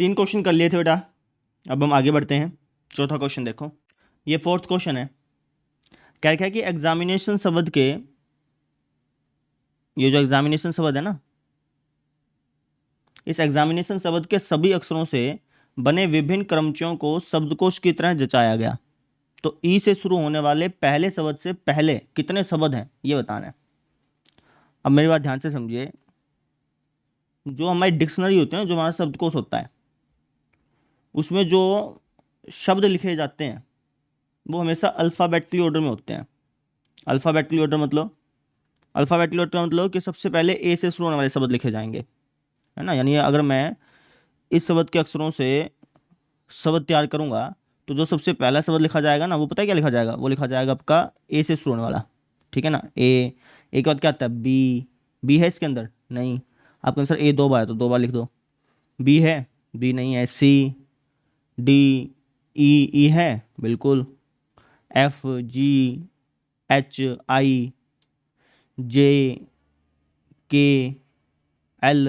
3 question कर लिए थे बेटा। अब हम आगे बढ़ते हैं। चौथा क्वेश्चन देखो, ये 4th क्वेश्चन है। क्या है कि एग्जामिनेशन शब्द के, ये जो एग्जामिनेशन शब्द है ना, इस एग्जामिनेशन शब्द के सभी अक्षरों से बने विभिन्न क्रमचियों को शब्दकोश की तरह जचाया गया। तो ई से शुरू होने वाले पहले शब्द से पहले कितने शब्द हैं ये बताना है। अब मेरी बात ध्यान से समझिए, जो हमारी डिक्शनरी होती है ना, जो हमारा शब्दकोश होता है, उसमें जो शब्द लिखे जाते हैं वो हमेशा अल्फ़ाबेटिकली ऑर्डर में होते हैं। अल्फ़ाबेटिकली ऑर्डर मतलब, अल्फ़ाबेटिकली ऑर्डर का मतलब कि सबसे पहले ए से शुरू होने वाले शब्द लिखे जाएंगे, है ना। यानी अगर मैं इस शब्द के अक्षरों से शब्द तैयार करूंगा तो जो सबसे पहला शब्द लिखा जाएगा ना, वो पता है क्या लिखा जाएगा? वो लिखा जाएगा आपका ए से शुरू होने वाला, ठीक है ना। ए के बाद क्या आता है? बी। बी है इसके अंदर? नहीं। आपके आंसर ए 2 बार है तो 2 बार लिख दो। बी है? बी नहीं है। सी, डी, ई है बिल्कुल। F, ji, H, I, J, K, L,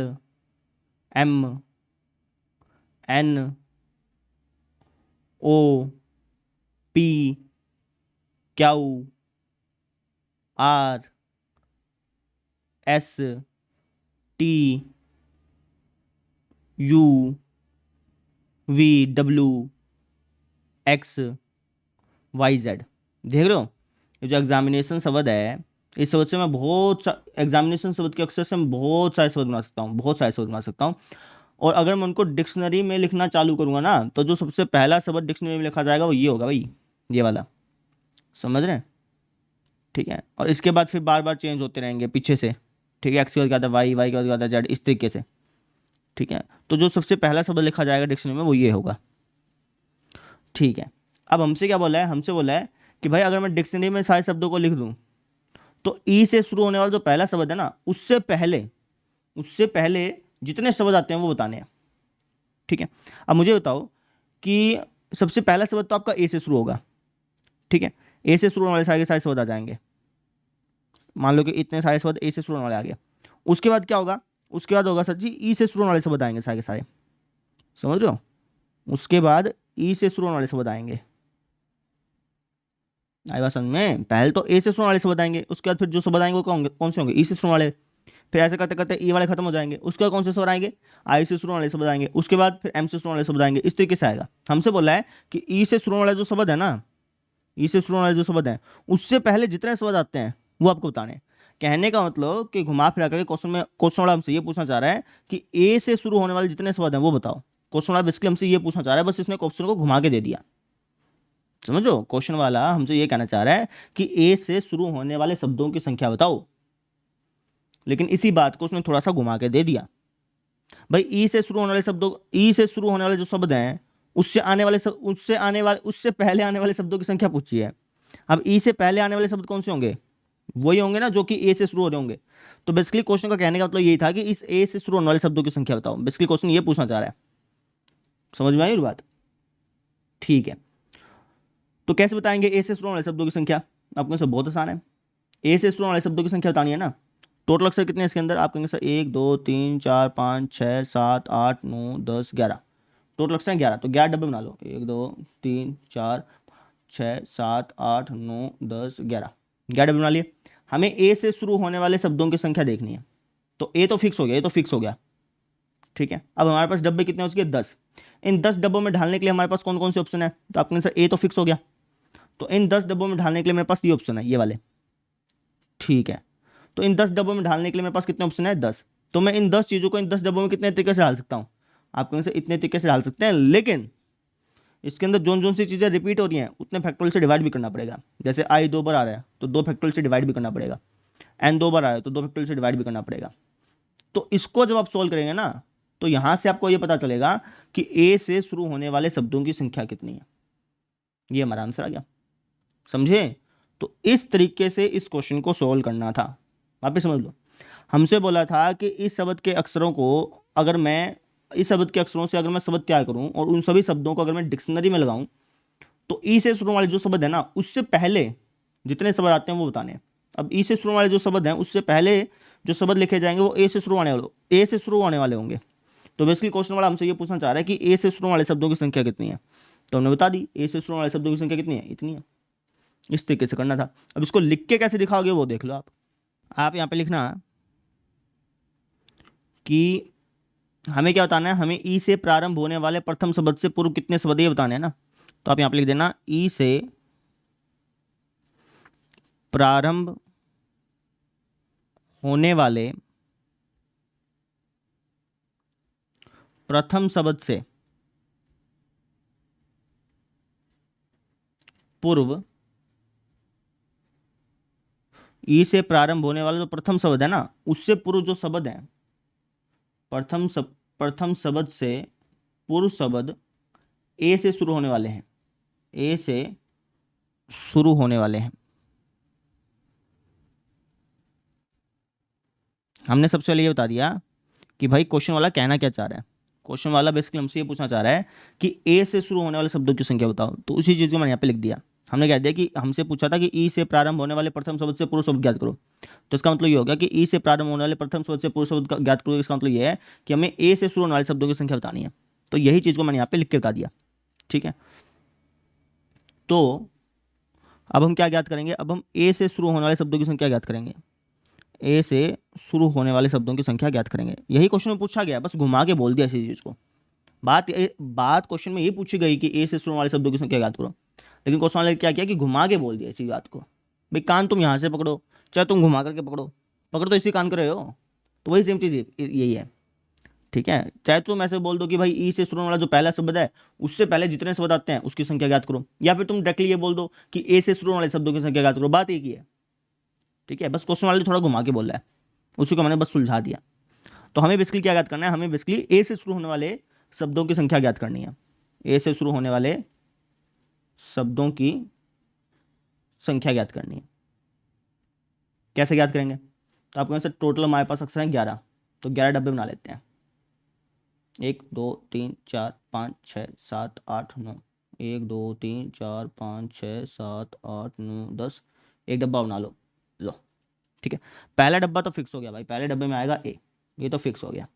M, N, O, P, Q, R, S, T, U, V, W, X, Y, Z. देख रहे हो, ये जो एग्जामिनेशन शब्द है, इस शब्द से मैं एग्जामिनेशन शब्द के अक्षर से मैं बहुत सारे शब्द बना सकता हूँ, बहुत सारे शब्द बना सकता हूँ। और अगर मैं उनको डिक्शनरी में लिखना चालू करूंगा ना, तो जो सबसे पहला शब्द डिक्शनरी में लिखा जाएगा वो ये होगा भाई, ये वाला। समझ रहे हैं? ठीक है। और इसके बाद फिर बार बार चेंज होते रहेंगे पीछे से, ठीक है। एक्स के बाद क्या आता है? वाई, वाई के बाद क्या आता है? जेड, इस तरीके से, ठीक है। तो जो सबसे पहला शब्द लिखा जाएगा डिक्शनरी में वो ये होगा, ठीक है। अब हमसे क्या बोला है? हमसे बोला है कि भाई अगर मैं डिक्शनरी में सारे शब्दों को लिख दूं तो ई से शुरू होने वाला जो पहला शब्द है ना, उससे पहले जितने शब्द आते हैं वो बताने हैं, ठीक है। अब मुझे बताओ कि सबसे पहला शब्द तो आपका ए से शुरू होगा, ठीक है। ए से शुरू होने वाले सारे के सारे शब्द आ जाएंगे। मान लो कि इतने सारे शब्द ए से शुरू होने वाले आ गए। उसके बाद क्या होगा? उसके बाद होगा सर जी ई से शुरू होने वाले शब्द आएंगे सारे के सारे। समझ रहे हो? उसके बाद ई से शुरू होने वाले शब्द आएंगे। आई बात समझ में? पहले तो ए से शुरू होने वाले शब्द आएंगे, उसके बाद फिर जो शब्द आएंगे वो कौन से होंगे? ई से शुरू वाले। फिर ऐसे करते करते ई वाले खत्म हो जाएंगे। उसके बाद कौन से शब्द आएंगे? आई से शुरू वाले शब्द आएंगे। उसके बाद फिर एम से शुरू वाले शब्द आएंगे। इस तरीके से आएगा। हमसे बोला है कि ई से शुरू वाले जो शब्द है ना, ई से शुरू वाले जो शब्द हैं, उससे पहले जितने शब्द आते हैं वो आपको बताने हैं। कहने का मतलब कि घुमा फिरा करके क्वेश्चन वाला हमसे ये पूछना चाह रहा है कि ए से शुरू होने वाले जितने शब्द हैं वो बताओ। क्वेश्चन वाला बेसिकली हमसे ये पूछना चाह रहा है, बस इसने क्वेश्चन को घुमा के दे दिया। समझो, क्वेश्चन वाला हमसे ये कहना चाह रहा है कि ए से शुरू होने वाले शब्दों की संख्या बताओ, लेकिन इसी बात को उसने थोड़ा सा घुमा के दे दिया। भाई ई से शुरू होने वाले शब्दों, ई से शुरू होने वाले जो शब्द हैं उससे पहले आने वाले शब्दों की संख्या पूछी है। अब ई से पहले आने वाले शब्द कौन से होंगे? वही होंगे ना जो कि ए से शुरू हो रहे होंगे। तो बेसिकली क्वेश्चन का कहने का मतलब यही था कि इस ए से शुरू होने वाले शब्दों की संख्या बताओ। बेसिकली क्वेश्चन ये पूछना चाह रहा है। समझ में आई बात? ठीक है। तो कैसे बताएंगे ए से शुरू होने वाले शब्दों की संख्या? आपको सब बहुत आसान है। ए से शुरू होने वाले शब्दों की संख्या बतानी है ना। टोटल अक्षर कितने हैं इसके अंदर? आप कहेंगे सर 1 2 3 4 5 6 7 8 9 10 11। टोटल अक्षर 11, तो 11 डब्बे बना लो। 1 2 3 4 6 7 8 9 10 11, 11 डब्बे बना लिए। हमें ए से शुरू होने वाले शब्दों की संख्या देखनी है। तो ए तो फिक्स हो गया, ये तो फिक्स हो गया, ठीक है। अब हमारे पास डब्बे कितने हो चुके? 10। इन 10 डब्बों में ढालने के लिए हमारे पास कौन कौन से ऑप्शन है? तो आपके सर ए तो फिक्स हो गया, तो इन 10 डब्बों में ढालने के लिए मेरे पास ये ऑप्शन है, ये वाले, ठीक है। तो इन 10 डब्बों में ढालने के लिए मेरे पास कितने ऑप्शन है? 10। तो मैं इन 10 चीज़ों को इन 10 डब्बों में कितने तरीके से ढाल सकता हूँ? आप कहेंगे इतने तरीके से ढाल सकते हैं, लेकिन इसके अंदर जोन जोन सी चीज़ें रिपीट हो रही हैं उतने फैक्टोरियल से डिवाइड भी करना पड़ेगा। जैसे आई 2 बार आ रहा है तो 2 फैक्टोरियल से डिवाइड भी करना पड़ेगा। एन 2 बार आ रहा है तो 2 फैक्टोरियल से डिवाइड भी करना पड़ेगा। तो इसको जब आप सोल्व करेंगे ना, तो यहाँ से आपको ये पता चलेगा कि ए से शुरू होने वाले शब्दों की संख्या कितनी है। ये हमारा आंसर आ गया। समझे? तो इस तरीके से इस क्वेश्चन को सोल्व करना था। वापस समझ लो, हमसे बोला था कि इस शब्द के अक्षरों को अगर मैं इस शब्द के अक्षरों से अगर मैं शब्द तैयार करूं और उन सभी शब्दों को अगर मैं डिक्शनरी में लगाऊं तो ई से शुरू वाले जो शब्द है ना, उससे पहले जितने शब्द आते हैं वो बताने हैं। अब ई से शुरू वाले जो शब्द हैं उससे पहले जो शब्द लिखे जाएंगे वो ए से शुरू होने वाले होंगे। तो बेसिकली क्वेश्चन वाला हमसे ये पूछना चाह रहा है कि ए से शुरू वाले शब्दों की संख्या कितनी है, तो हमने बता दी ए से शुरू वाले शब्दों की संख्या कितनी है, इतनी है। इस तरीके से करना था। अब इसको लिख के कैसे दिखाओगे वो देख लो आप यहाँ पे लिखना कि हमें क्या बताना है, हमें ई से प्रारंभ होने वाले प्रथम शब्द से पूर्व कितने शब्द ये बताने हैं ना। तो आप यहाँ पे लिख देना ई से प्रारंभ होने वाले प्रथम शब्द से पूर्व, ई से प्रारंभ होने वाला जो प्रथम शब्द है ना उससे पूर्व जो शब्द है, प्रथम शब्द से पूर्व शब्द ए से शुरू होने वाले हैं, ए से शुरू होने वाले हैं। हमने सबसे पहले ये बता दिया कि भाई क्वेश्चन वाला कहना क्या चाह रहा है। क्वेश्चन वाला बेसिकली हमसे ये पूछना चाह रहा है कि ए से शुरू होने वाले शब्दों की संख्या बताओ, तो उसी चीज़ को मैंने यहाँ पे लिख दिया। हमने कह दिया कि हमसे पूछा था कि ई से प्रारंभ होने वाले प्रथम शब्द से पूर्व शब्द ज्ञात करो, तो इसका मतलब ये हो गया कि ई से प्रारंभ होने वाले प्रथम शब्द से पूर्व शब्द ज्ञात करो। इसका मतलब ये है कि हमें ए से शुरू होने वाले शब्दों की संख्या बतानी है, तो यही चीज़ को मैंने यहाँ पे लिख के बता दिया। ठीक है, तो अब हम क्या ज्ञात करेंगे, अब हम ए से शुरू होने वाले शब्दों की संख्या ज्ञात करेंगे, ए से शुरू होने वाले शब्दों की संख्या ज्ञात करेंगे। यही क्वेश्चन में पूछा गया, बस घुमा के बोल दिया इसी चीज़ को। बात क्वेश्चन में ये पूछी गई कि ए से शुरू वाले शब्दों की संख्या ज्ञात करो, लेकिन क्वेश्चन वाले क्या किया कि घुमा के बोल दिया इसी बात को। भाई कान तुम यहाँ से पकड़ो चाहे तुम घुमा करके पकड़ो, पकड़ तो इसी कान कर रहे हो, तो वही सेम चीज़ यही है। ठीक है, चाहे तुम ऐसे बोल दो कि भाई ई से शुरू वाला जो पहला शब्द है उससे पहले जितने शब्द आते हैं उसकी संख्या ज्ञात करो, या फिर तुम डायरेक्टली ये बोल दो कि ए से शुरू वाले शब्दों की संख्या ज्ञात करो, बात एक ही है। ठीक है, बस क्वेश्चन वाले थोड़ा घुमा के बोल रहा है, उसी को मैंने बस सुलझा दिया। तो हमें बेसिकली क्या ज्ञात करना है, हमें बेसिकली ए से शुरू होने वाले शब्दों की संख्या ज्ञात करनी है, ए से शुरू होने वाले शब्दों की संख्या ज्ञात करनी है। कैसे ज्ञात करेंगे, तो आपको यहाँ टोटल हमारे पास अक्सर है 11, तो 11 डब्बे बना लेते हैं। 1 2 3 4 5 6 7 8 9, 1 2 3 4 5 6 7 8 9 10, एक डब्बा बना लो। ठीक है, पहला डब्बा तो फिक्स हो गया भाई, पहले डब्बे में आएगा ए, ये तो फिक्स हो गया।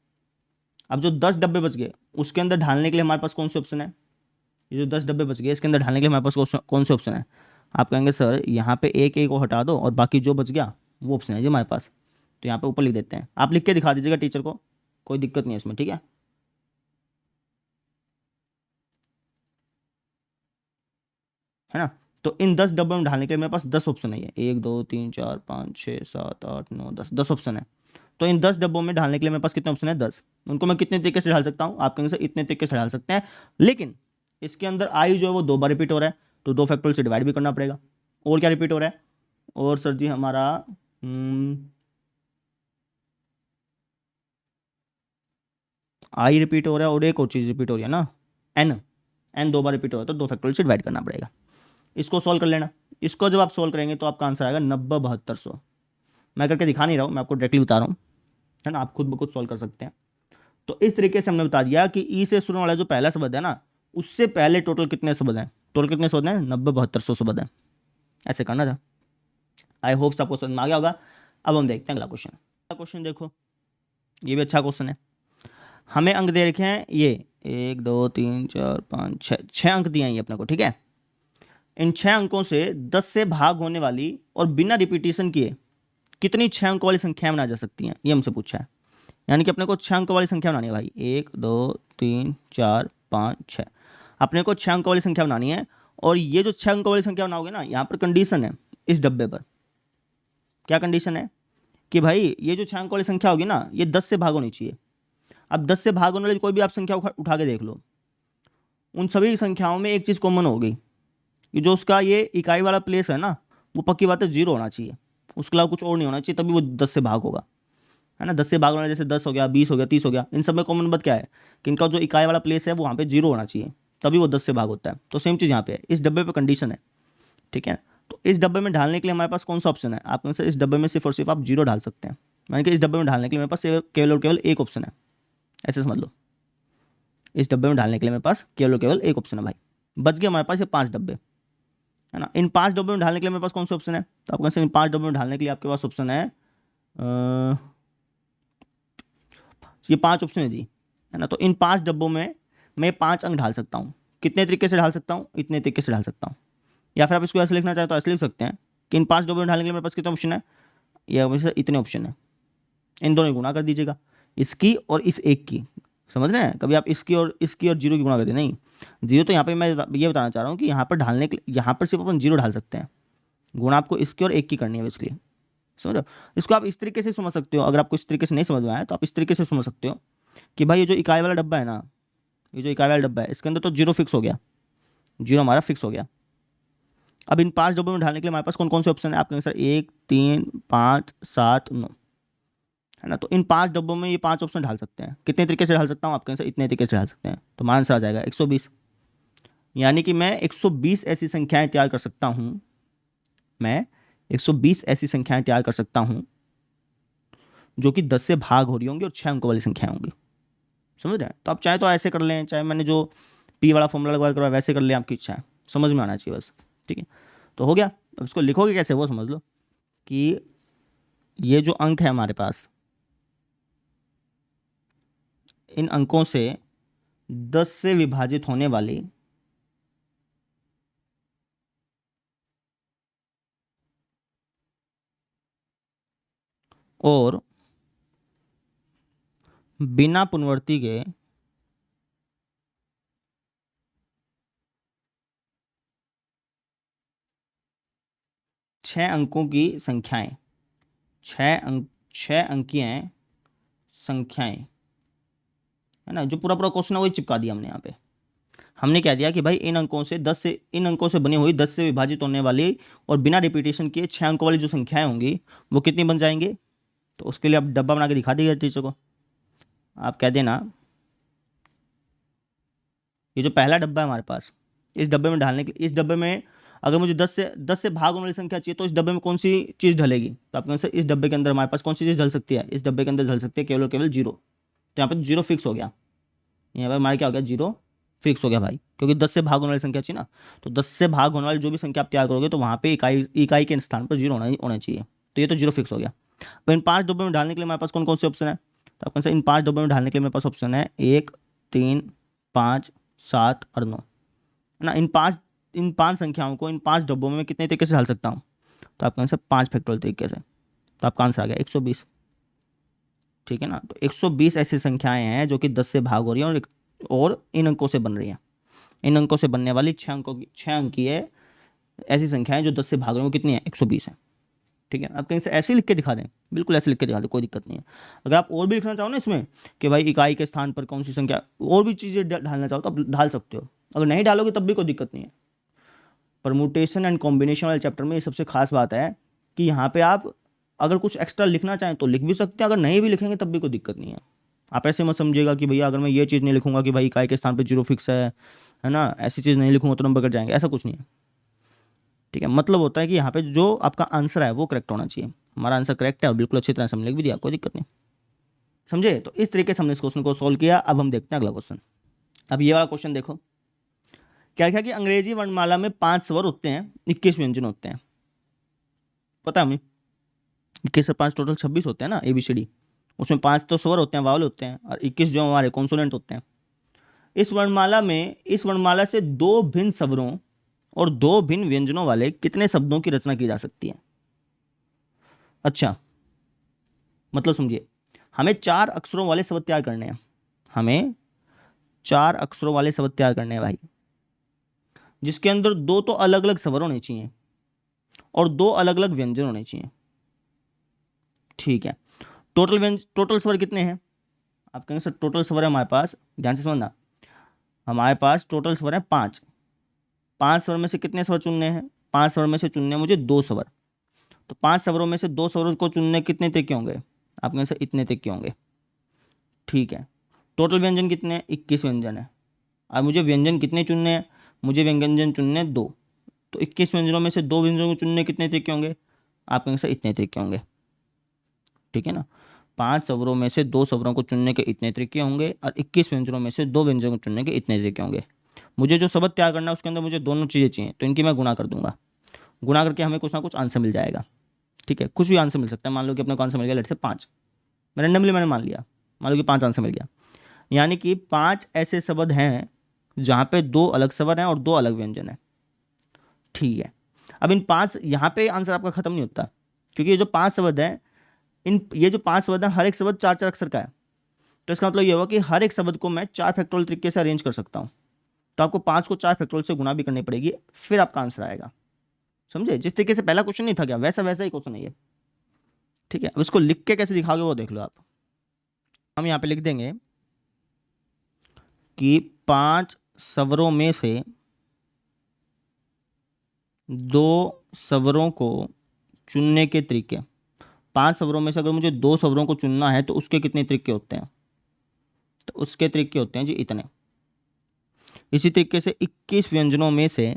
अब जो 10 डब्बे बच गए उसके अंदर ढालने के लिए हमारे पास कौन से ऑप्शन है, ये जो 10 डब्बे बच गए इसके अंदर ढालने के लिए हमारे पास कौन से ऑप्शन है। आप कहेंगे सर यहाँ पे एक को हटा दो और बाकी जो बच गया वो ऑप्शन है जी हमारे पास, तो यहाँ पे ऊपर लिख देते हैं। आप लिख के दिखा दीजिएगा टीचर को, कोई दिक्कत नहीं है इसमें। ठीक है, है ना। तो इन 10 डब्बों में ढालने के लिए मेरे पास 10 ऑप्शन है, 1 2 3 4 5 6 7 8 9 10 ऑप्शन है। तो इन 10 डब्बों में ढालने के लिए मेरे पास कितने ऑप्शन है, 10। उनको मैं कितने तरीके से ढाल सकता हूँ, आप कहेंगे सर इतने तरीके से ढाल सकते हैं, लेकिन इसके अंदर आई जो है वो 2 बार रिपीट हो रहा है, तो 2 फैक्टोरियल से डिवाइड भी करना पड़ेगा। और क्या रिपीट हो रहा है, और सर जी हमारा आई रिपीट हो रहा है और एक और चीज़ रिपीट हो रही है ना, एन 2 बार रिपीट हो रहा है, तो 2 फैक्टोरियल से डिवाइड करना पड़ेगा। इसको सॉल्व कर लेना, इसको जब आप सॉल्व करेंगे तो आपका आंसर आएगा 90-7200। मैं करके दिखा नहीं रहा हूँ, मैं आपको डायरेक्टली बता रहा हूँ, है ना, आप खुद ब खुद सॉल्व कर सकते हैं। तो इस तरीके से हमने बता दिया कि ई से शुरू वाला जो पहला शब्द है ना उससे पहले टोटल कितने शब्द हैं, टोटल कितने शब्द हैं, 90-7200 शब्द हैं। ऐसे करना था। आई होप आपको समझ में आ गया होगा। अब हम देखते हैं अगला क्वेश्चन। अगला क्वेश्चन देखो, ये भी अच्छा क्वेश्चन है। हमें अंक दे रखे हैं ये 1 2 3 4 5 6, 6 अंक दिए हैं ये अपने को। ठीक है, इन 6 अंकों से 10 से भाग होने वाली और बिना रिपीटेशन किए कितनी 6 अंक वाली संख्या बना जा सकती हैं, ये हमसे पूछा है। यानी कि अपने को 6 अंक वाली संख्या बनानी है भाई, 1 2 3 4 5 6, अपने को 6 अंक वाली संख्या बनानी है। और ये जो 6 अंक वाली संख्या बनाओगे ना, यहाँ पर कंडीशन है इस डब्बे पर। क्या कंडीशन है कि भाई ये जो 6 अंक वाली संख्या होगी ना ये 10 से भाग होनी चाहिए। अब 10 से भाग होने वाली कोई भी आप संख्या उठा के देख लो, उन सभी संख्याओं में एक चीज़ कॉमन होगी, ये जो उसका ये इकाई वाला प्लेस है ना वो पक्की बात है 0 होना चाहिए, उसके अलावा कुछ और नहीं होना चाहिए, तभी वो 10 से भाग होगा, है ना। 10 से भाग होना जैसे 10 हो गया, 20 हो गया, 30 हो गया, इन सब में कॉमन बात क्या है कि इनका जो इकाई वाला प्लेस है वो वहाँ पे 0 होना चाहिए, तभी वो 10 से भाग होता है। तो सेम चीज़ यहाँ पे है, इस डब्बे पे कंडीशन है। ठीक है, तो इस डब्बे में ढालने के लिए हमारे पास कौन सा ऑप्शन है, आप इस डब्बे में सिर्फ और सिर्फ आप 0 ढाल सकते हैं। यानी कि इस डब्बे में ढालने के लिए मेरे पास केवल और केवल एक ऑप्शन है, ऐसे समझ लो। इस डब्बे में ढालने के लिए मेरे पास केवल और केवल एक ऑप्शन है भाई। बच गए हमारे पास ये 5 डब्बे, है ना। इन 5 डब्बे में ढालने के लिए मेरे पास कौन से ऑप्शन है, तो आप कहें इन 5 डब्बे में ढालने के लिए आपके पास ऑप्शन है ये 5 ऑप्शन है जी, है ना। तो इन 5 डब्बों में मैं 5 अंक ढाल सकता हूँ। कितने तरीके से ढाल सकता हूँ? इतने तरीके से ढाल सकता हूँ। या फिर आप इसको ऐसे लिखना चाहें तो ऐसे लिख सकते हैं कि इन 5 डब्बों में ढालने के लिए मेरे पास कितने ऑप्शन है? ये वैसे इतने ऑप्शन है। इन दोनों की गुणा कर दीजिएगा, इसकी और इस एक की। समझ रहे हैं? कभी आप इसकी और जीरो की गुणा कर दीजिए, नहीं, जीरो तो यहाँ पे मैं ये बताना चाह रहा हूँ कि यहाँ पर ढालने के यहाँ पर सिर्फ अपन जीरो ढाल सकते हैं, गुणा आपको इसकी और एक की करनी है बेसिकली। समझ रहे हो? इसको आप इस तरीके से समझ सकते हो। अगर आपको इस तरीके से नहीं समझ में आया तो आप इस तरीके से समझ सकते हो कि भाई ये जो इकाई वाला डब्बा है ना, ये जो इकाई वाला डब्बा है, इसके अंदर तो जीरो फिक्स हो गया, जीरो हमारा फिक्स हो गया। अब इन 5 डब्बों में ढालने के लिए हमारे पास कौन कौन से ऑप्शन है? आपके आंसर 1, 3, 5, 7, 9, है ना। तो इन 5 डब्बों में ये 5 ऑप्शन ढाल सकते हैं। कितने तरीके से ढाल सकता हूँ? आपके आंसर इतने तरीके से ढाल सकते हैं। तो हमारा आंसर आ जाएगा 120। यानी कि मैं 120 ऐसी संख्याएं तैयार कर सकता हूँ, मैं 120 ऐसी संख्याएं तैयार कर सकता हूँ जो कि 10 से भाग हो रही होंगी और 6 अंकों वाली संख्याएं होंगी। समझ रहे हैं? तो आप चाहे तो ऐसे कर लें, चाहे मैंने जो पी वाला फॉर्मूला लगा करवा वैसे कर लें, आपकी इच्छा है, समझ में आना चाहिए बस। ठीक है, तो हो गया। अब इसको लिखोगे कैसे वो समझ लो कि ये जो अंक है हमारे पास, इन अंकों से 10 से विभाजित होने वाली और बिना पुनरावृत्ति के छः अंकों की संख्याएं, छः अंकीय संख्याएं, है ना। जो पूरा पूरा क्वेश्चन है वही चिपका दिया हमने यहाँ पे। हमने क्या दिया कि भाई इन अंकों से बनी हुई 10 से विभाजित होने वाली और बिना रिपीटेशन किए 6 अंकों वाली जो संख्याएं होंगी वो कितनी बन जाएंगे। तो उसके लिए आप डब्बा बना के दिखा दीजिए टीचर को। आप कह देना ये जो पहला डब्बा है हमारे पास, इस डब्बे में ढालने के, इस डब्बे में अगर मुझे 10 से भाग होने वाली संख्या चाहिए तो इस डब्बे में कौन सी चीज़ ढलेगी? तो आपके आंसर इस डब्बे के अंदर हमारे पास कौन सी चीज़ ढल सकती है? इस डब्बे के अंदर ढल सकती है केवल और केवल जीरो। तो यहाँ पर जीरो फिक्स हो गया, यहाँ पर हमारा क्या हो गया? जीरो फिक्स हो गया भाई, क्योंकि 10 से भाग होने वाली संख्या चाहिए ना। तो 10 से भाग होने वाली जो भी संख्या आप तैयार करोगे तो वहाँ पे इकाई के स्थान पर जीरो होना चाहिए। तो ये तो जीरो फिक्स हो गया। तो इन 5 डब्बों में डालने के लिए हमारे पास कौन कौन से ऑप्शन है? तो आपके आंसर इन 5 डब्बों में डालने के लिए मेरे पास ऑप्शन है 1, 3, 5, 7 और 9, है ना। इन पांच संख्याओं को इन 5 डब्बों में कितने तरीके से डाल सकता हूँ? तो आपका आंसर 5 फैक्टोरियल तरीके से। तो आपका आंसर आ गया 120। ठीक है ना। तो 120 ऐसी संख्याएं हैं जो कि 10 से भाग हो रही हैं और इन अंकों से बन रही हैं। इन अंकों से बनने वाली 6 अंकीय ऐसी संख्याएं जो 10 से भाग रही हैं वो कितनी है? 120 है। ठीक है, आप कहीं से ऐसे लिख के दिखा दें, बिल्कुल ऐसे लिख के दिखा दें, कोई दिक्कत नहीं है। अगर आप और भी लिखना चाहो ना इसमें कि भाई इकाई के स्थान पर कौन सी संख्या और भी चीज़ें ढालना चाहो तो आप ढाल सकते हो। अगर नहीं डालोगे तब भी कोई दिक्कत नहीं है। परमुटेशन एंड कॉम्बिनेशन वाले चैप्टर में ये सबसे खास बात है कि यहाँ पे आप अगर कुछ एक्स्ट्रा लिखना चाहें तो लिख भी सकते हैं, अगर नहीं भी लिखेंगे तब भी कोई दिक्कत नहीं है। आप ऐसे मत समझिएगा कि भैया अगर मैं ये चीज़ नहीं लिखूंगा कि भाई इकाई के स्थान पर जीरो फिक्स है ना, ऐसी चीज़ नहीं लिखूंगा तो नंबर कट जाएंगे, ऐसा कुछ नहीं है। ठीक है, मतलब होता है कि यहाँ पे जो आपका आंसर है वो करेक्ट होना चाहिए। हमारा आंसर करेक्ट है और बिल्कुल अच्छी तरह से हमने लिख भी दिया, कोई दिक्कत नहीं। समझे? तो इस तरीके से हमने इस क्वेश्चन को सॉल्व किया। अब हम देखते हैं अगला क्वेश्चन। अब ये वाला क्वेश्चन देखो, क्या क्या कि अंग्रेजी वर्णमाला में 5 स्वर होते हैं, 21 व्यंजन होते हैं। पता है हमें 21 से 5 टोटल 26 होते हैं ना ABCD। उसमें 5 तो स्वर होते हैं, वावल होते हैं, और 21 जो हमारे कॉन्सोनेंट होते हैं। इस वर्णमाला से 2 भिन्न स्वरों और 2 भिन्न व्यंजनों वाले कितने शब्दों की रचना की जा सकती है? अच्छा, मतलब समझिए, हमें 4 अक्षरों वाले शब्द तैयार करने हैं। हमें 4 अक्षरों वाले शब्द तैयार करने हैं भाई, जिसके अंदर 2 तो अलग अलग स्वर होने चाहिए और 2 अलग अलग व्यंजन होने चाहिए। ठीक है, टोटल स्वर कितने हैं? आप कहेंगे सर टोटल स्वर है हमारे पास, ध्यान से समझना, हमारे पास टोटल स्वर है 5। 5 स्वर में से कितने स्वर चुनने हैं? 5 स्वर में से चुनने मुझे 2 स्वर। तो 5 स्वरों में से 2 स्वरों को चुनने कितने तरीके होंगे? आप कहेंगे सर इतने तरीके होंगे। ठीक है, टोटल व्यंजन कितने? 21 व्यंजन है। अब मुझे व्यंजन कितने चुनने हैं? मुझे व्यंजन चुनने 2। तो 21 व्यंजनों में से 2 व्यंजनों को चुनने कितने तरीके होंगे? आप कहेंगे सर इतने तरीके होंगे। ठीक है ना, 5 स्वरों में से 2 स्वरों को चुनने के इतने तरीके होंगे और 21 व्यंजनों में से 2 व्यंजनों को चुनने के इतने तरीके होंगे। मुझे जो शब्द तैयार करना है उसके अंदर मुझे दोनों चीज़ें चाहिए, तो इनकी मैं गुणा कर दूंगा। गुणा करके हमें कुछ ना कुछ आंसर मिल जाएगा। ठीक है, कुछ भी आंसर मिल सकता है। मान लो कि अपने को आंसर मिल गया लेट से 5, रैंडमली मैंने मान लिया, मान लो कि 5 आंसर मिल गया। यानी कि 5 ऐसे शब्द हैं जहाँ पे 2 अलग स्वर हैं और 2 अलग व्यंजन हैं। ठीक है, अब इन 5 यहाँ पे आंसर आपका खत्म नहीं होता, क्योंकि ये जो 5 शब्द हैं, ये जो 5 शब्द हैं, हर एक शब्द 4-4 अक्षर का है। तो इसका मतलब ये हुआ कि हर एक शब्द को मैं 4 फैक्टोरियल तरीके से अरेंज कर सकता हूँ। तो आपको 5 को 4 फैक्टोरियल से गुणा भी करनी पड़ेगी, फिर आपका आंसर आएगा। समझे? जिस तरीके से पहला क्वेश्चन नहीं था क्या, वैसा वैसा ही क्वेश्चन है ये। ठीक है, अब इसको लिख के कैसे दिखाओगे वो देख लो आप। हम यहाँ पे लिख देंगे कि 5 स्वरों में से 2 स्वरों को चुनने के तरीके। 5 स्वरों में से अगर मुझे 2 स्वरों को चुनना है तो उसके कितने तरीके होते हैं? तो उसके तरीके होते हैं जी इतने। इसी तरीके से 21 व्यंजनों में से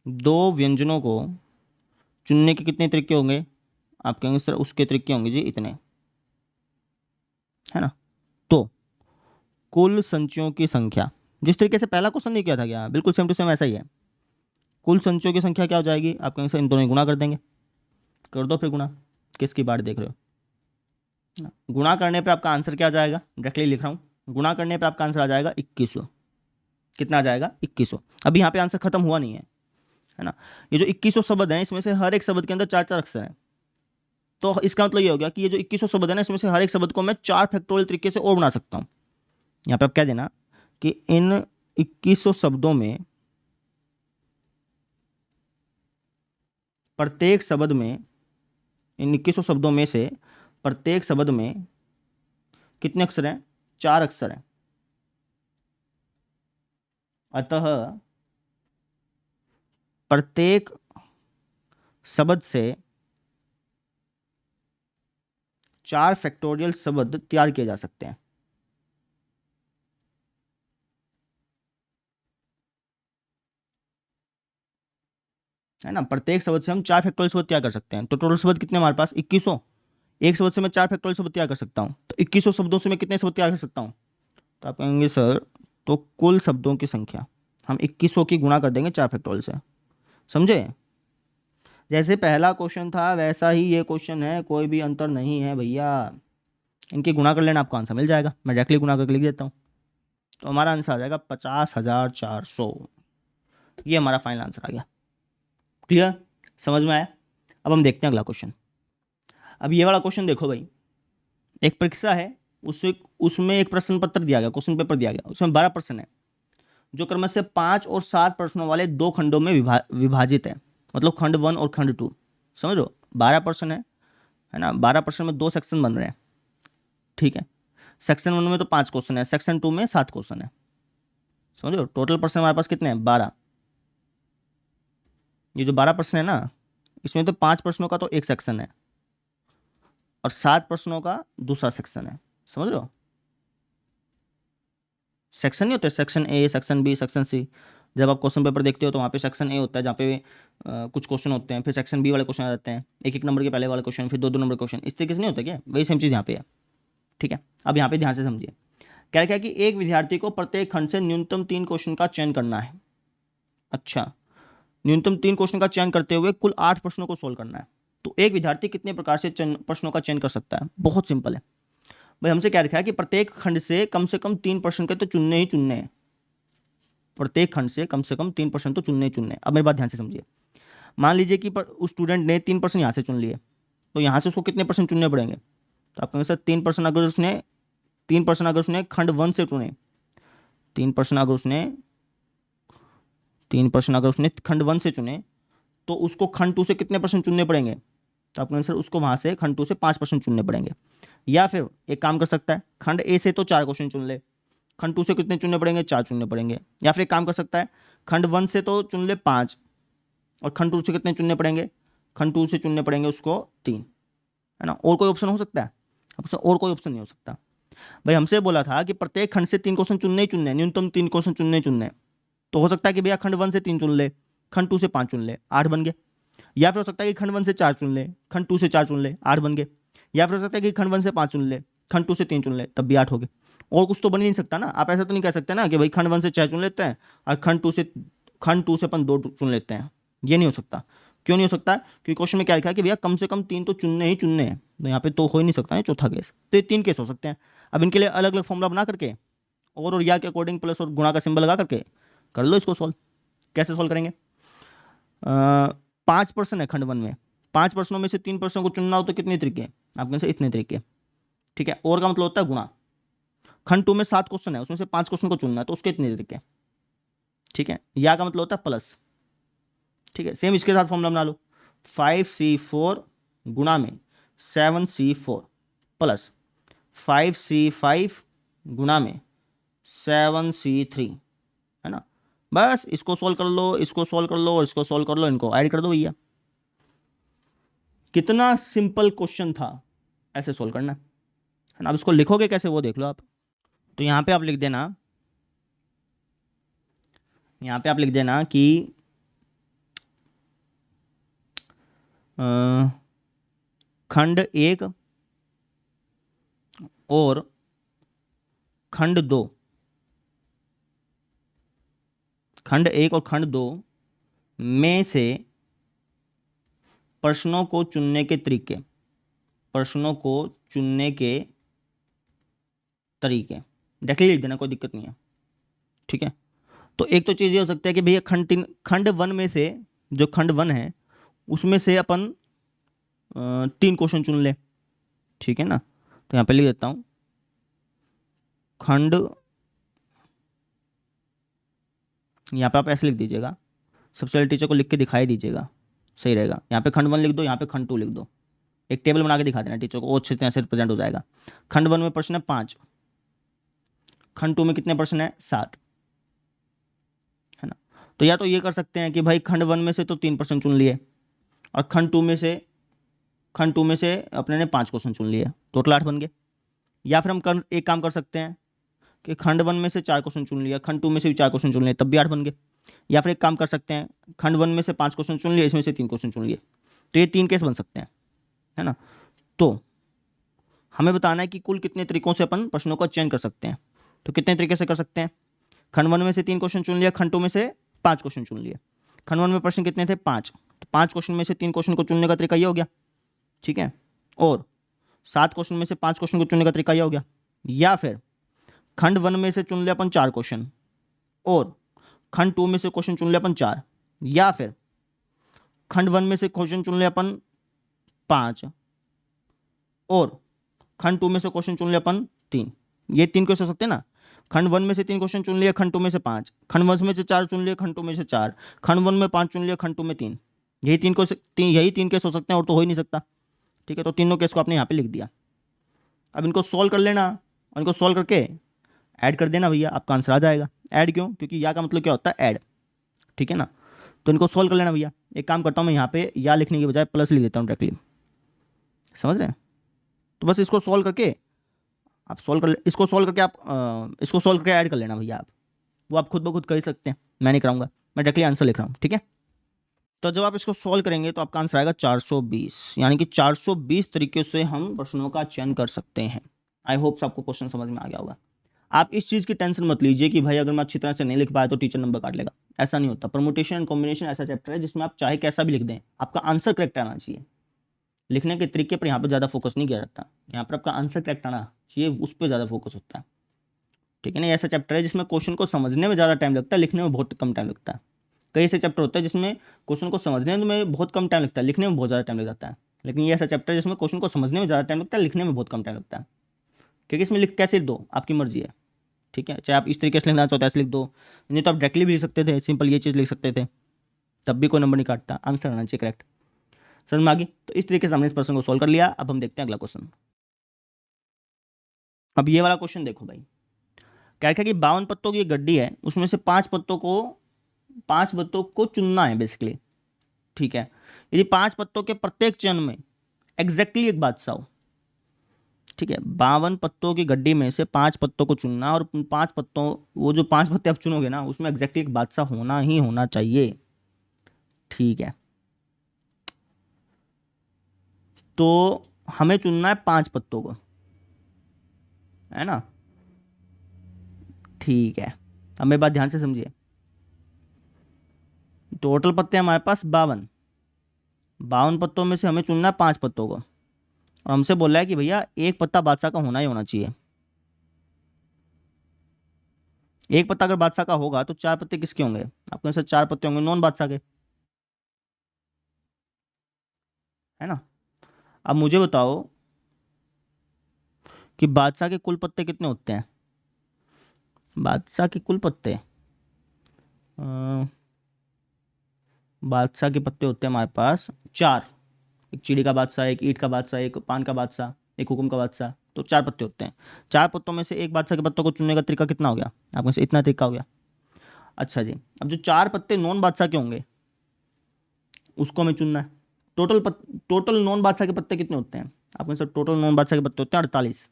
2 व्यंजनों को चुनने के कितने तरीके होंगे? आप कहेंगे सर उसके तरीके होंगे जी इतने, है ना। तो कुल संचयों की संख्या, जिस तरीके से पहला क्वेश्चन नहीं किया था क्या, बिल्कुल सेम टू सेम ऐसा ही है। कुल संचयों की संख्या क्या हो जाएगी? आप कहेंगे सर इन दोनों गुणा कर देंगे। कर दो फिर गुणा, किसकी बात देख रहे हो। गुणा करने पे आपका आंसर क्या आ जाएगा? डायरेक्टली लिख रहा हूँ, गुणा करने पे आपका आंसर आ जाएगा 2100। कितना आ जाएगा? 2100। अभी यहाँ पे आंसर खत्म हुआ नहीं है ना। ये जो 2100 शब्द हैं, इसमें से हर एक शब्द के अंदर 4-4 अक्षर हैं। तो इसका मतलब ये हो गया कि ये जो 2100 शब्द है ना, इसमें से हर एक शब्द को मैं 4 फैक्टोरियल तरीके से और बना सकता हूँ। यहाँ पे आप कह देना कि इन 2100 शब्दों में प्रत्येक शब्द में, इन 2100 शब्दों में से प्रत्येक शब्द में कितने अक्षर हैं? 4 अक्षर हैं। अतः प्रत्येक शब्द से 4 फैक्टोरियल शब्द तैयार किए जा सकते हैं। है ना, प्रत्येक शब्द से हम 4 फैक्टोरियल शब्द तैयार कर सकते हैं। तो टोटल शब्द कितने हमारे पास? 2100। एक शब्द से मैं 4 फैक्टोरियल शब्द तैयार कर सकता हूँ। तो 2100 शब्दों से मैं कितने शब्द तैयार कर सकता हूँ? तो आप कहेंगे सर तो कुल शब्दों की संख्या हम 2100 की गुणा कर देंगे 4 फैक्टोरियल से। समझे? जैसे पहला क्वेश्चन था वैसा ही ये क्वेश्चन है, कोई भी अंतर नहीं है भैया। इनकी गुणा कर लेना, आपको आंसर मिल जाएगा। मैं डायरेक्टली गुणा करके लिख देता हूँ, तो हमारा आंसर आ जाएगा 50,400। ये हमारा फाइनल आंसर आ गया। क्लियर? समझ में आया? अब हम देखते हैं अगला क्वेश्चन। अब ये वाला क्वेश्चन देखो भाई, एक परीक्षा है, उसमें एक प्रश्न पत्र दिया गया, क्वेश्चन पेपर दिया गया, उसमें 12 प्रश्न है, जो क्रमशः 5 और 7 प्रश्नों वाले 2 खंडों में विभाजित है। मतलब खंड 1 और खंड 2। समझ लो, 12 प्रश्न है ना। 12 प्रश्न में 2 सेक्शन बन रहे हैं। ठीक है, सेक्शन 1 में तो 5 क्वेश्चन है, सेक्शन 2 में 7 क्वेश्चन है। समझो, टोटल प्रश्न हमारे पास कितने हैं? 12। ये जो 12 प्रश्न है ना, इसमें तो 5 प्रश्नों का तो एक सेक्शन है और 7 प्रश्नों का दूसरा सेक्शन है। समझ लो, सेक्शन नहीं होते, section A, section B, section C. जब आप क्वेश्चन पेपर देखते हो तो वहाँ पे सेक्शन ए होता है जहाँ पे कुछ क्वेश्चन होते हैं, फिर सेक्शन बी वाले क्वेश्चन आ जाते हैं, 1-1 नंबर के पहले वाले क्वेश्चन, फिर 2-2 नंबर क्वेश्चन। इस तरीके से नहीं होता क्या? वही सेम चीज़ यहाँ पे है। ठीक है, अब यहाँ पे ध्यान से समझिए। क्या है कि एक विद्यार्थी को प्रत्येक खंड से न्यूनतम 3 क्वेश्चन का चयन करना है। अच्छा, न्यूनतम 3 क्वेश्चन का चयन करते हुए कुल 8 प्रश्नों को सोल्व करना है। तो एक विद्यार्थी कितने प्रकार से प्रश्नों का चयन कर सकता है? बहुत सिंपल है भाई। हमसे क्या लिखा है कि प्रत्येक खंड से कम 3 प्रश्न के तो चुनने ही चुनने हैं। प्रत्येक खंड से कम 3 प्रश्न तो चुनने ही चुनने। अब मेरी बात ध्यान से समझिए। मान लीजिए कि उस स्टूडेंट ने 3 प्रश्न यहाँ से चुन लिए, तो यहाँ से उसको कितने प्रश्न चुनने पड़ेंगे? तो आप कहेंगे सर 3 प्रश्न अगर उसने खंड 1 से चुने, 3 प्रश्न अगर उसने खंड 1 से चुने, तो उसको खंड 2 से कितने प्रश्न चुनने पड़ेंगे? तो आप कहेंगे सर उसको वहाँ से खंड 2 से 5 प्रश्न चुनने पड़ेंगे। या फिर एक काम कर सकता है, खंड ए से तो 4 क्वेश्चन चुन ले, खंड 2 से कितने चुनने पड़ेंगे? 4 चुनने पड़ेंगे। या फिर एक काम कर सकता है, खंड 1 से तो चुन ले 5 और खंड 2 से कितने चुनने पड़ेंगे? खंड 2 से चुनने पड़ेंगे उसको 3, है ना। और कोई ऑप्शन हो सकता है? अब और कोई ऑप्शन नहीं हो सकता भाई। हमसे बोला था कि प्रत्येक खंड से 3 क्वेश्चन चुनने ही चुनने, न्यूनतम 3 क्वेश्चन चुनने ही चुनने। तो हो सकता है कि भैया खंड 1 से 3 चुन ले, खंड 2 से 5 चुन ले, 8 बन गए। या फिर हो सकता है कि खंड 1 से 4 चुन ले, खंड 2 से 4 चुन ले, 8 बन गए। या फिर हो सकता है कि खंड 1 से 5 चुन ले, खंड 2 से 3 चुन ले, तब भी 8 हो गए। और कुछ तो बन ही नहीं सकता ना। आप ऐसा तो नहीं कह सकते ना कि भाई खंड 1 से 6 चुन लेते हैं और खंड 2 से अपन 2 चुन लेते हैं। ये नहीं हो सकता। क्यों नहीं हो सकता? क्योंकि क्वेश्चन में क्या लिखा है कि भैया कम से कम 3 तो चुनने ही चुनने हैं। तो यहाँ पे तो हो ही नहीं सकता है चौथा केस। तो ये 3 केस हो सकते हैं। अब इनके लिए अलग अलग फॉर्मूला बना करके और या के अकॉर्डिंग प्लस और गुणा का सिंबल लगा करके कर लो इसको सॉल्व। कैसे सॉल्व करेंगे? 5% है खंड 1 में, 5% में से 3% को चुनना हो तो कितने तरीके? आपके से इतने तरीके। ठीक है, और का मतलब होता है गुणा। खंड 2 में 7 क्वेश्चन है, उसमें से 5 क्वेश्चन को चुनना है तो उसके इतने तरीके। ठीक है, या का मतलब होता है प्लस। ठीक है, सेम इसके साथ फॉर्मूला बना लो, 5C4 गुणा में 7C4 प्लस 5C5 गुणा में 7C3, है ना। बस इसको सॉल्व कर लो, इसको सॉल्व कर लो और इसको सॉल्व कर लो, इनको ऐड कर दो भैया। कितना सिंपल क्वेश्चन था, ऐसे सॉल्व करना है ना। अब इसको लिखोगे कैसे वो देख लो आप। तो यहाँ पे आप लिख देना, यहाँ पे आप लिख देना कि खंड 1 और खंड 2, खंड 1 और खंड 2 में से प्रश्नों को चुनने के तरीके, प्रश्नों को चुनने के तरीके डायरेक्टली लिख देना, कोई दिक्कत नहीं है। ठीक है, तो एक तो चीज़ ये हो सकता है कि भैया खंड 1 में से, जो खंड 1 है उसमें से अपन 3 क्वेश्चन चुन ले। ठीक है ना, तो यहाँ पे लिख देता हूँ खंड, यहाँ पे आप ऐसे लिख दीजिएगा, सबसे पहले टीचर को लिख के दिखाई दीजिएगा, सही रहेगा। यहाँ पे खंड 1 लिख दो, यहाँ पे खंड 2 लिख दो, एक टेबल बना के दिखा देना टीचर को, वो अच्छी तरह से रिप्रेजेंट हो जाएगा। खंड 1 में प्रश्न है 5, खंड 2 में कितने प्रश्न है? 7, है ना। तो या तो ये कर सकते हैं कि भाई खंड 1 में से तो 3 प्रश्न चुन लिए और खंड 2 में से अपने ने 5 क्वेश्चन चुन लिए, टोटल 8 बन गए। या फिर हम एक काम कर सकते हैं कि खंड 1 में से 4 क्वेश्चन चुन लिया, खंड 2 में से भी 4 क्वेश्चन चुन लिए, तब भी 8 बन गए। या फिर एक काम कर सकते हैं, खंड 1 में से 5 क्वेश्चन चुन लिए, इसमें से 3 क्वेश्चन चुन लिए, तो ये 3 केस बन सकते हैं, है ना। तो हमें बताना है कि कुल कितने तरीकों से अपन प्रश्नों को चयन कर सकते हैं। तो कितने तरीके से कर सकते हैं? खंड 1 में से 3 क्वेश्चन चुन लिया, खंड 2 में से 5 क्वेश्चन चुन लिए। खंड 1 में प्रश्न कितने थे? 5, तो 5 क्वेश्चन में से 3 क्वेश्चन को चुनने का तरीका ये हो गया। ठीक है, और 7 क्वेश्चन में से 5 क्वेश्चन को चुनने का तरीका ये हो गया। या फिर खंड 1 में से चुन लिया अपन 4 क्वेश्चन और खंड 2 में से क्वेश्चन चुन लिया अपन 4, या फिर खंड 1 में से क्वेश्चन चुन लिया अपन 5 और खंड 2 में से क्वेश्चन चुन लिया अपन 3। ये 3 क्वेश्चन हो सकते हैं ना। खंड 1 में से 3 क्वेश्चन चुन लिया, खंड 2 में से 5, खंड 1 में से 4 चुन लिए, खंड 2 में से 4, खंड 1 में 5 चुन लिया, खंड 2 में 3। यही 3 केस हो सकते हैं, और तो हो ही नहीं सकता। ठीक है, तो तीनों केस को आपने यहाँ पे लिख दिया। अब इनको सॉल्व कर लेना और इनको सॉल्व करके ऐड कर देना भैया, आपका आंसर आ जाएगा। ऐड क्यों? क्योंकि या का मतलब क्या होता है? ऐड। ठीक है ना, तो इनको सॉल्व कर लेना भैया। एक काम करता हूँ मैं, यहाँ पे या लिखने की बजाय प्लस लिख देता हूँ डायरेक्टली, समझ रहे हैं। तो बस इसको सॉल्व करके आप इसको सॉल्व करके आप इसको सॉल्व करके ऐड कर लेना भैया आप, वो आप खुद ब खुद कर ही सकते हैं, मैं नहीं कराऊंगा, मैं डायरेक्टली आंसर लिख रहा हूँ। ठीक है, तो जब आप इसको सॉल्व करेंगे तो आपका आंसर आएगा 420, यानी कि 420 तरीके से हम प्रश्नों का चयन कर सकते हैं। आई होप आपको क्वेश्चन समझ में आ गया होगा। आप इस चीज़ की टेंशन मत लीजिए कि भाई अगर मैं अच्छी तरह से नहीं लिख पाया तो टीचर नंबर काट लेगा, ऐसा नहीं होता। परमुटेशन एंड कॉम्बिनेशन ऐसा चैप्टर है जिसमें आप चाहे कैसा भी लिख दें, आपका आंसर करेक्ट आना चाहिए। लिखने के तरीके पर यहाँ पर ज़्यादा फोकस नहीं किया जाता, यहाँ पर आपका आंसर करेक्ट आना चाहिए, उस पर ज़्यादा फोकस होता है। ठीक है ना, ऐसा चैप्टर है जिसमें क्वेश्चन को समझने में ज़्यादा टाइम लगता है, लिखने में बहुत कम टाइम लगता है। कई ऐसे चैप्टर होते हैं जिसमें क्वेश्चन को समझने में बहुत कम टाइम लगता है, लिखने में बहुत ज़्यादा टाइम लग जाता है। लेकिन ये ऐसा चैप्टर है जिसमें क्वेश्चन को समझने में ज़्यादा टाइम लगता है, लिखने में बहुत कम टाइम लगता है। क्योंकि इसमें लिख कैसे दो आपकी मर्जी है। ठीक है, चाहे आप इस तरीके से लिखना चाहते हो ऐसे लिख दो, नहीं तो आप डायरेक्टली भी लिख सकते थे, सिंपल ये चीज़ लिख सकते थे, तब भी कोई नंबर नहीं काटता, आंसर आना चाहिए करेक्ट। समझ में आ गई? तो इस तरीके से हमने इस प्रश्न को सॉल्व कर लिया। अब हम देखते हैं अगला क्वेश्चन। अब ये वाला क्वेश्चन देखो भाई, क्या है कि 52 पत्तों की गड्डी है, उसमें से 5 पत्तों को चुनना है बेसिकली। ठीक है, यदि 5 पत्तों के प्रत्येक चयन में एग्जैक्टली एक बादशाह हो। ठीक है, 52 पत्तों की गड्डी में से 5 पत्तों को चुनना, और 5 पत्तों, वो जो 5 पत्ते आप चुनोगे ना, उसमें एग्जैक्टली एक बादशाह होना ही होना चाहिए। ठीक है, तो हमें चुनना है 5 पत्तों को, है ना। ठीक है, अब मेरी बात ध्यान से समझिए। टोटल पत्ते हमारे पास 52 पत्तों में से हमें चुनना है 5 पत्तों को, और हमसे बोला है कि भैया एक पत्ता बादशाह का होना ही होना चाहिए। एक पत्ता अगर बादशाह का होगा तो 4 पत्ते किसके होंगे? आपके आंसर 4 पत्ते होंगे नॉन बादशाह के, है ना। अब मुझे बताओ कि बादशाह के कुल पत्ते कितने होते हैं? बादशाह के कुल पत्ते, बादशाह के पत्ते होते हैं हमारे पास 4। एक चिड़ी का बादशाह, एक ईंट का बादशाह, एक पान का बादशाह, एक हुकुम का बादशाह, तो 4 पत्ते होते हैं। 4 पत्तों में से एक बादशाह के पत्तों को चुनने का तरीका कितना हो गया? आपके से इतना तरीका हो गया। अच्छा जी, अब जो 4 पत्ते नॉन बादशाह के होंगे उसको हमें चुनना है। टोटल नॉन बादशाह के पत्ते कितने होते हैं? आपके सर टोटल नॉन बादशाह के पत्ते होते हैं 48,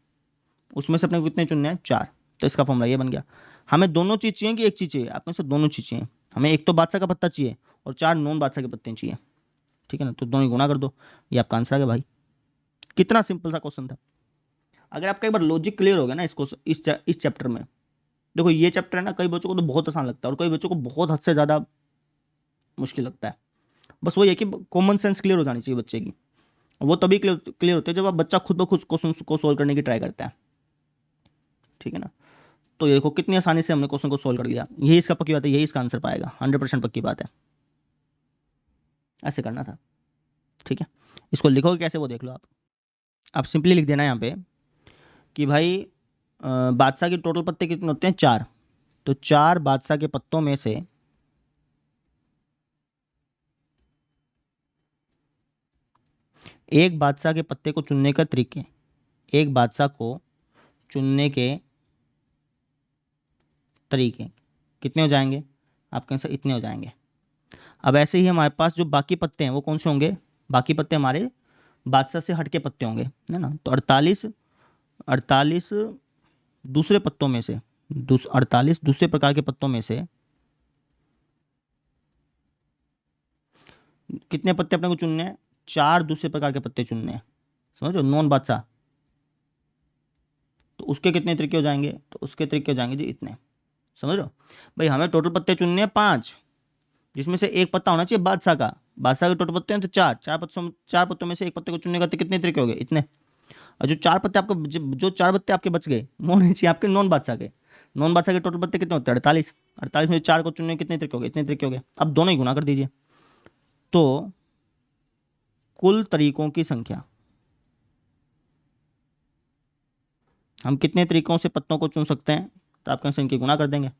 उसमें से अपने को कितने चुनने हैं? 4। तो इसका फॉर्मूला ये बन गया। हमें दोनों चीज़ चाहिए कि एक चीज़ चाहिए? आपके सर दोनों चीज़ चाहिए। हमें एक तो बादशाह का पत्ता चाहिए और 4 नॉन बादशाह के पत्ते चाहिए, ठीक है ना। तो दोनों गुना कर दो, ये आपका आंसर आ गया भाई। कितना सिंपल सा क्वेश्चन था। अगर आपका एक बार लॉजिक क्लियर हो गया ना इसको इस चैप्टर में, देखो ये चैप्टर है ना, कई बच्चों को तो बहुत आसान लगता है और कई बच्चों को बहुत हद से ज़्यादा मुश्किल लगता है। बस वही है कि कॉमन सेंस क्लियर हो जानी चाहिए बच्चे की। वो तभी क्लियर होते हैं जब आप बच्चा खुद ब खुद क्वेश्चन को सोल्व करने की ट्राई करता है, ठीक है ना। तो ये देखो कितनी आसानी से हमने क्वेश्चन को सोल्व कर लिया। यही इसका पक्की बात है, यही इसका आंसर पाएगा, 100% पक्की बात है। ऐसे करना था, ठीक है। इसको लिखोगे कैसे वो देख लो आप सिंपली लिख देना यहाँ पे कि भाई बादशाह के टोटल पत्ते कितने होते हैं? 4। तो 4 बादशाह के पत्तों में से एक बादशाह के पत्ते को चुनने का तरीके, एक बादशाह को चुनने के तरीके कितने हो जाएंगे? आपके आंसर इतने हो जाएंगे। अब ऐसे ही हमारे पास जो बाकी पत्ते हैं वो कौन से होंगे? बाकी पत्ते हमारे बादशाह से हटके पत्ते होंगे, है ना। तो 48 दूसरे पत्तों में से 48 दूसरे प्रकार के पत्तों में से कितने पत्ते अपने को चुनने हैं? 4 दूसरे प्रकार के पत्ते चुनने हैं, समझो, नॉन बादशाह। तो उसके कितने तरीके हो जाएंगे? तो उसके तरीके हो जाएंगे जी इतने, समझ लो भाई। हमें टोटल पत्ते चुनने हैं 5, जिसमें से एक पत्ता होना चाहिए बादशाह का। बादशाह के टोटल पत्ते हैं तो 4 पत्तों में से एक पत्ते को चुनने का तो कितने तरीके हो गए? इतने। और जो 4 पत्ते आपको जो 4 पत्ते आपके बच गए वो होने चाहिए आपके नॉन बादशाह के। नॉन बादशाह के टोटल पत्ते कितने होते हैं? 48। 48 में 4 को चुनने के कितने तरीके हो गए? इतने तरीके हो गए। अब दोनों ही गुना कर दीजिए, तो कुल तरीकों की संख्या, हम कितने तरीकों से पत्तों को चुन सकते हैं? तो आपके आंसर इनकी गुना कर देंगे,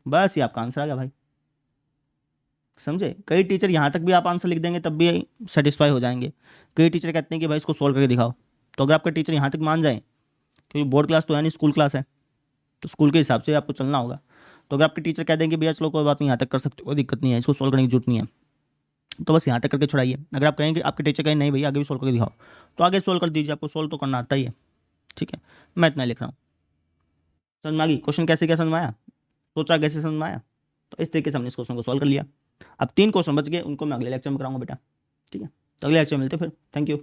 बस ये आपका आंसर आ गया भाई। समझे? कई टीचर यहाँ तक भी आप आंसर लिख देंगे तब भी सेटिस्फाई हो जाएंगे। कई टीचर कहते हैं कि भाई इसको सोल्व करके दिखाओ। तो अगर आपका टीचर यहाँ तक मान जाए, क्योंकि बोर्ड क्लास तो है नहीं, स्कूल क्लास है, तो स्कूल के हिसाब से आपको चलना होगा। तो अगर आपके टीचर कह देंगे भैया चलो कोई बात नहीं, यहाँ तक कर सकते हो, कोई दिक्कत नहीं है, इसको सोल्व करने की जरूरत नहीं है, तो बस यहाँ तक करके छुड़ाइए। अगर आप कहेंगे, आपके टीचर कहें नहीं भैया आगे भी सोल्व करके दिखाओ, तो आगे सोल्व कर दीजिए, आपको सोल्व तो करना आता ही है, ठीक है। मैं इतना लिख रहा हूँ। समझ में आ गई? क्वेश्चन कैसे क्या समझ में आया? सोचा कैसे समझ में आया? तो इस तरीके से हमने इस क्वेश्चन को सॉल्व कर लिया। अब 3 क्वेश्चन बच गए, उनको मैं अगले लेक्चर में कराऊंगा बेटा, ठीक है। तो अगले लेक्चर में मिलते हैं फिर। Thank you.